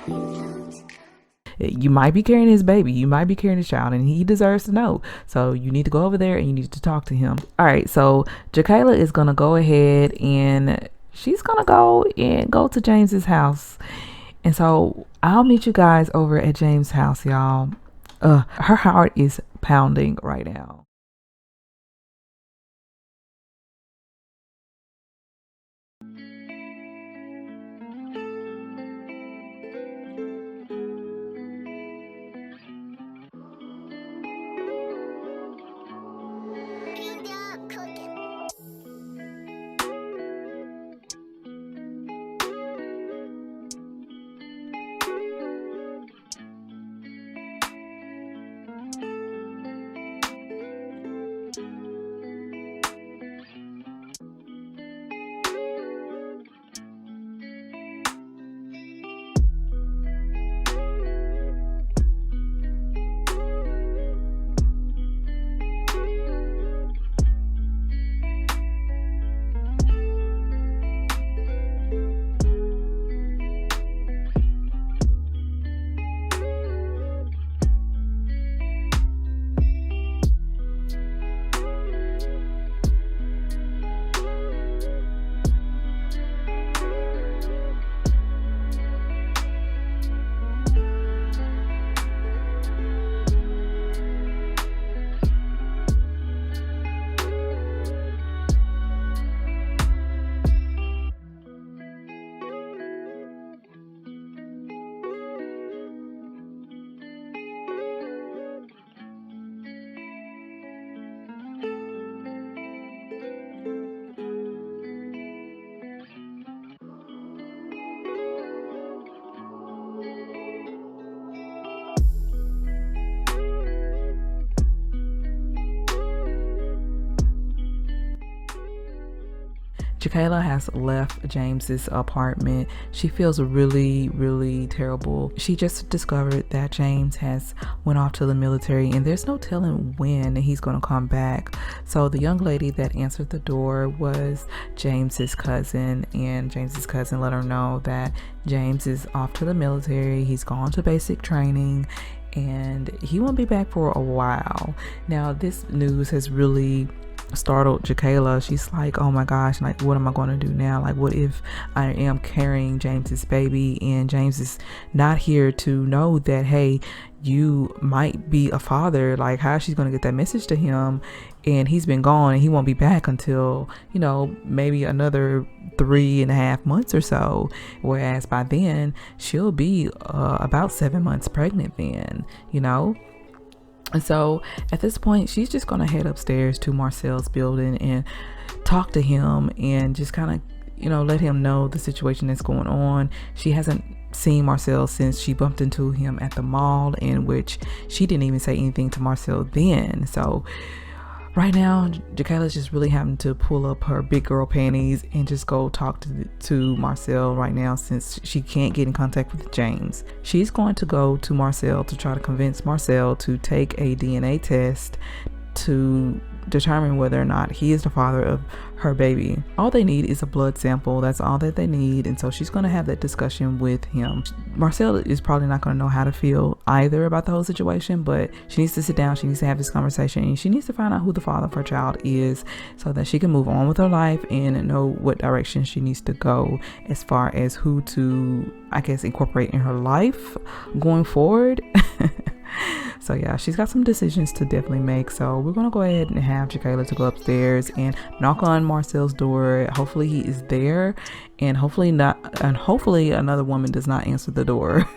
You might be carrying his baby, you might be carrying his child, and he deserves to know. So you need to go over there and you need to talk to him. All right, so JaKayla is gonna go ahead and she's gonna go to James's house. And so I'll meet you guys over at James' house, y'all. Her heart is pounding right now. JaKayla has left James's apartment. She feels really, really terrible. She just discovered that James has went off to the military and there's no telling when he's going to come back. So the young lady that answered the door was James's cousin, and James's cousin let her know that James is off to the military. He's gone to basic training and he won't be back for a while. Now this news has really startled JaKayla. She's like, oh my gosh, like what am I going to do now? Like what if I am carrying James's baby and James is not here to know that, hey, you might be a father? Like how she's going to get that message to him, and he's been gone and he won't be back until, you know, maybe another 3.5 months or so, whereas by then she'll be about 7 months pregnant then, you know. And so at this point, she's just going to head upstairs to Marcel's building and talk to him and just kind of, you know, let him know the situation that's going on. She hasn't seen Marcel since she bumped into him at the mall, in which she didn't even say anything to Marcel then. So right now, JaKayla's just really having to pull up her big girl panties and just go talk to Marcel right now, since she can't get in contact with James. She's going to go to Marcel to try to convince Marcel to take a DNA test to determine whether or not he is the father of her baby. All they need is a blood sample. That's all that they need. And so she's going to have that discussion with him. Marcel is probably not going to know how to feel either about the whole situation, but she needs to sit down. She needs to have this conversation, and she needs to find out who the father of her child is so that she can move on with her life and know what direction she needs to go as far as who to, I guess, incorporate in her life going forward. So yeah, she's got some decisions to definitely make. So we're gonna go ahead and have JaKayla to go upstairs and knock on Marcel's door. Hopefully he is there, and hopefully another woman does not answer the door.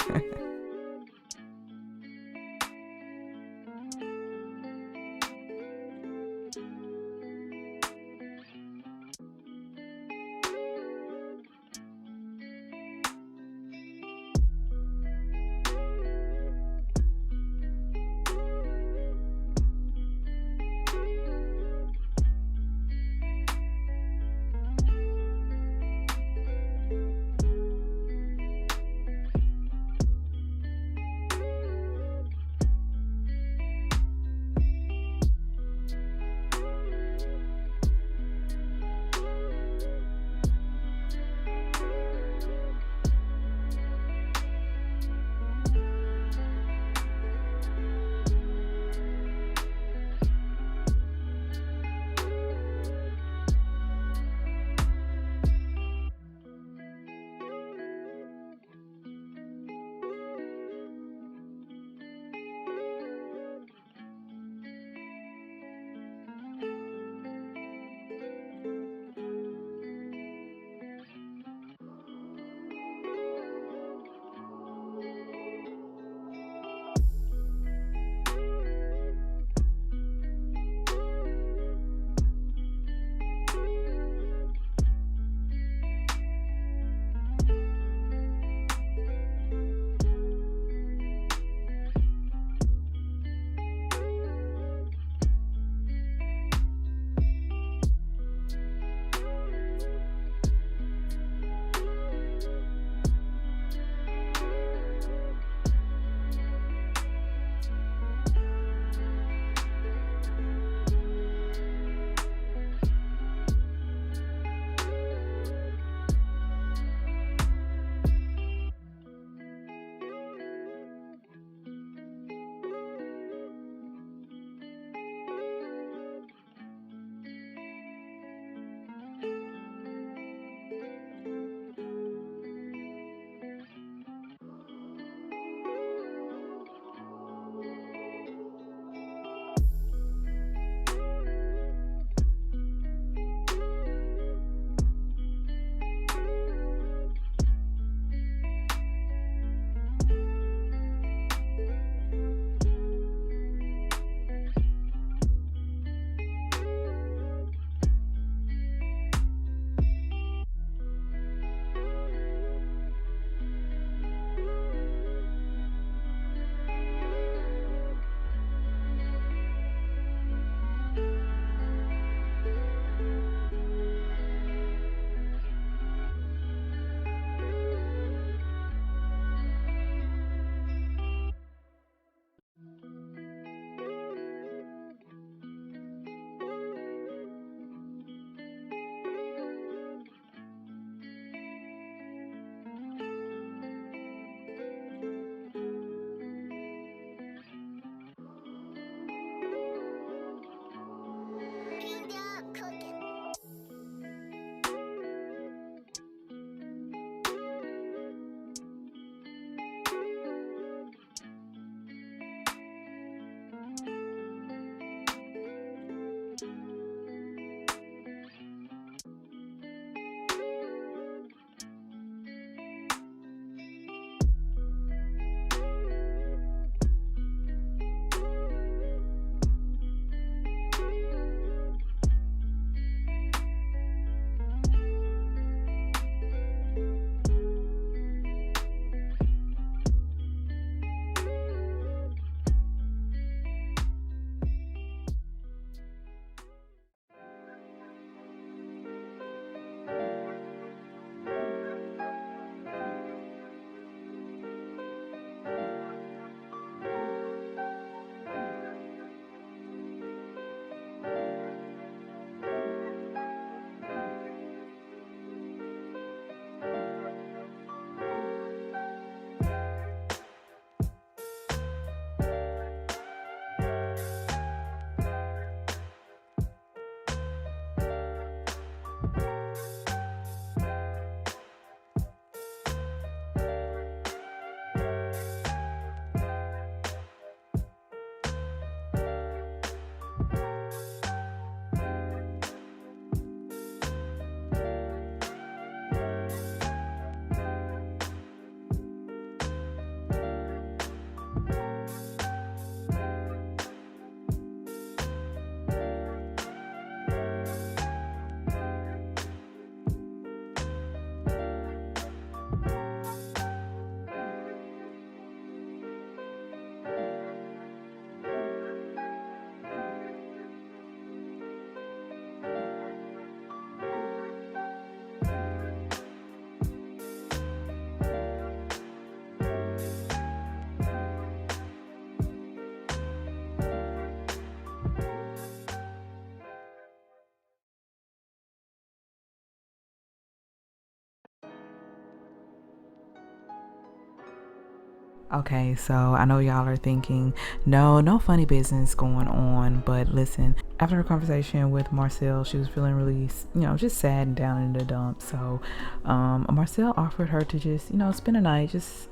Okay, so I know y'all are thinking, no funny business going on, but listen, after her conversation with Marcel, she was feeling really, just sad and down in the dumps. So, Marcel offered her to just, spend a night, just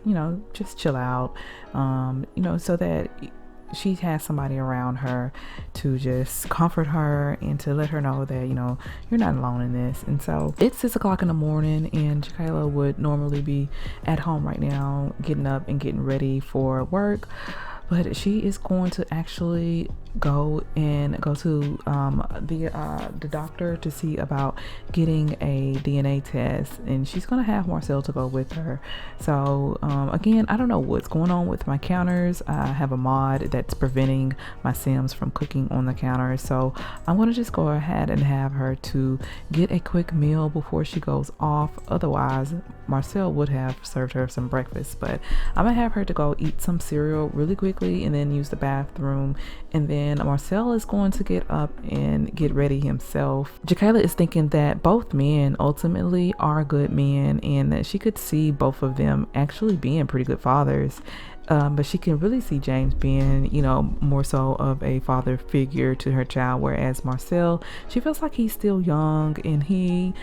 chill out, so that she has somebody around her to just comfort her and to let her know that you're not alone in this. And so it's 6 o'clock in the morning, and JaKayla would normally be at home right now getting up and getting ready for work, but she is going to actually go to the doctor to see about getting a DNA test, and she's gonna have Marcel to go with her. So again, I don't know what's going on with my counters. I have a mod that's preventing my Sims from cooking on the counter, so I'm gonna just go ahead and have her to get a quick meal before she goes off. Otherwise, Marcel would have served her some breakfast, but I'm gonna have her to go eat some cereal really quickly and then use the bathroom, and then Marcel is going to get up and get ready himself. JaKayla is thinking that both men ultimately are good men, and that she could see both of them actually being pretty good fathers. But she can really see James being, more so of a father figure to her child, whereas Marcel, she feels like he's still young, and he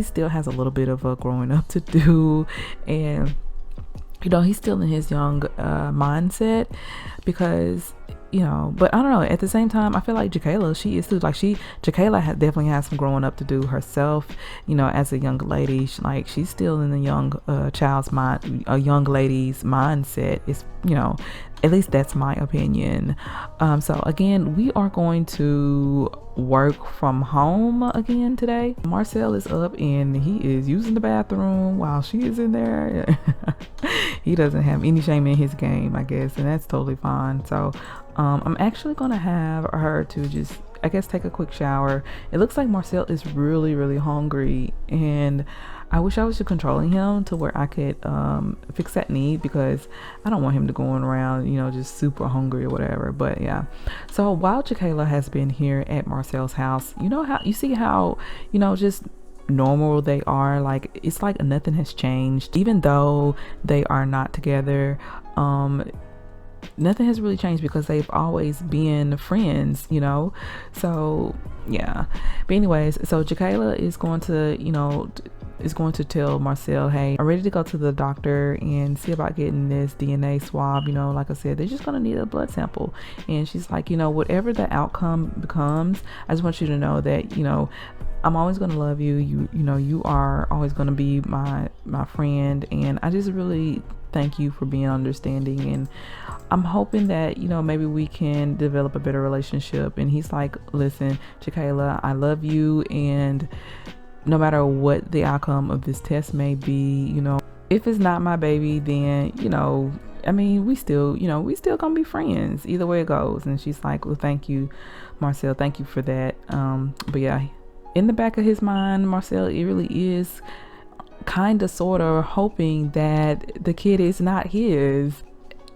still has a little bit of a growing up to do, and he's still in his young mindset, because but I don't know, at the same time I feel like JaKayla, she is too, like JaKayla definitely has some growing up to do herself, as a young lady. She's still in the young child's mind, a young lady's mindset. It's at least that's my opinion. So again, we are going to work from home again today. Marcel is up and he is using the bathroom while she is in there. He doesn't have any shame in his game, I guess, and that's totally fine. So I'm actually gonna have her to just, I guess, take a quick shower. It looks like Marcel is really, really hungry, and I wish I was just controlling him to where I could fix that need, because I don't want him to going around, just super hungry or whatever. But yeah, so while JaKayla has been here at Marcel's house, you see how just normal they are. Like, it's like nothing has changed, even though they are not together. Nothing has really changed, because they've always been friends, so yeah. But anyways, so JaKayla is going to tell Marcel, hey, I'm ready to go to the doctor and see about getting this DNA swab. Like I said, they're just gonna need a blood sample. And she's like, whatever the outcome becomes, I just want you to know that I'm always gonna love you. You are always gonna be my friend, and I just really thank you for being understanding, and I'm hoping that maybe we can develop a better relationship. And he's like, listen, JaKayla, I love you, and no matter what the outcome of this test may be, if it's not my baby, then we still gonna be friends either way it goes. And she's like, well, thank you, Marcel, thank you for that. But yeah, in the back of his mind, Marcel, it really is kind of sort of hoping that the kid is not his.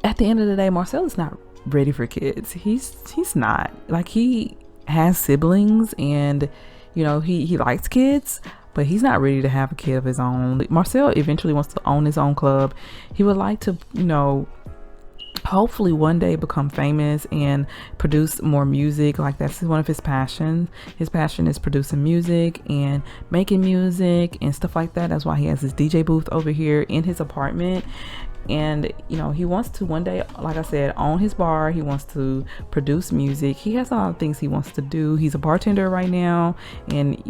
At the end of the day, Marcel is not ready for kids. He's not. Like, he has siblings, and he likes kids, but he's not ready to have a kid of his own. Marcel eventually wants to own his own club. He would like to hopefully one day become famous and produce more music. Like, that's one of his passions. His passion is producing music and making music and stuff like that. That's why he has his DJ booth over here in his apartment. And he wants to one day, like I said, own his bar. He wants to produce music. He has a lot of things he wants to do. He's a bartender right now, and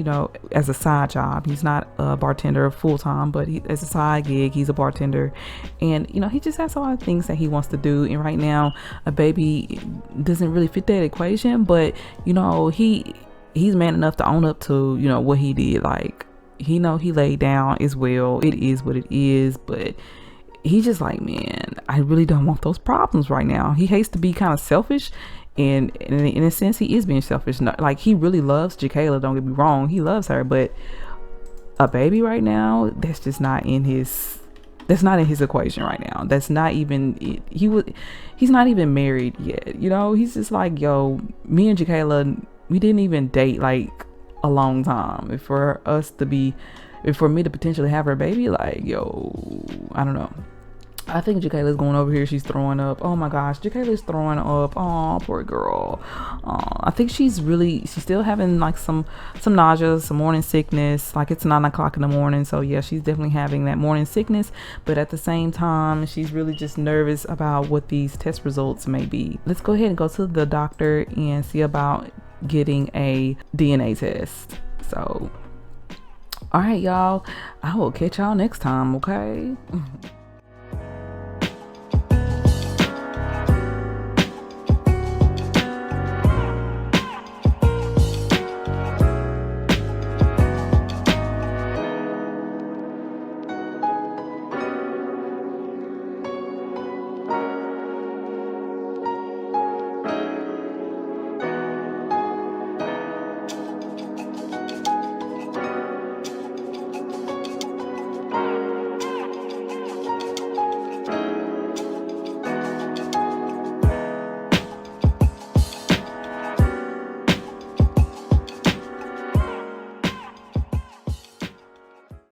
as a side job. He's not a bartender full-time, but as a side gig, he's a bartender. And he just has a lot of things that he wants to do. And right now, a baby doesn't really fit that equation, but he's man enough to own up to what he did. Like, he laid down as well. It is what it is. But he's just like, man, I really don't want those problems right now. He hates to be kind of selfish, and in a sense, he is being selfish. Like, he really loves JaKayla, don't get me wrong, he loves her, but a baby right now, that's just not in his equation right now. That's not even, he's not even married yet. He's just like, yo, me and JaKayla, we didn't even date like a long time. For me to potentially have her baby, like, yo, I don't know. I think JaKayla's going over here. She's throwing up. Oh my gosh, JaKayla's throwing up. Oh, poor girl. I think she's still having like some nausea, some morning sickness. Like it's 9 o'clock in the morning. So yeah, she's definitely having that morning sickness. But at the same time, she's really just nervous about what these test results may be. Let's go ahead and go to the doctor and see about getting a DNA test. So, all right, y'all. I will catch y'all next time, okay?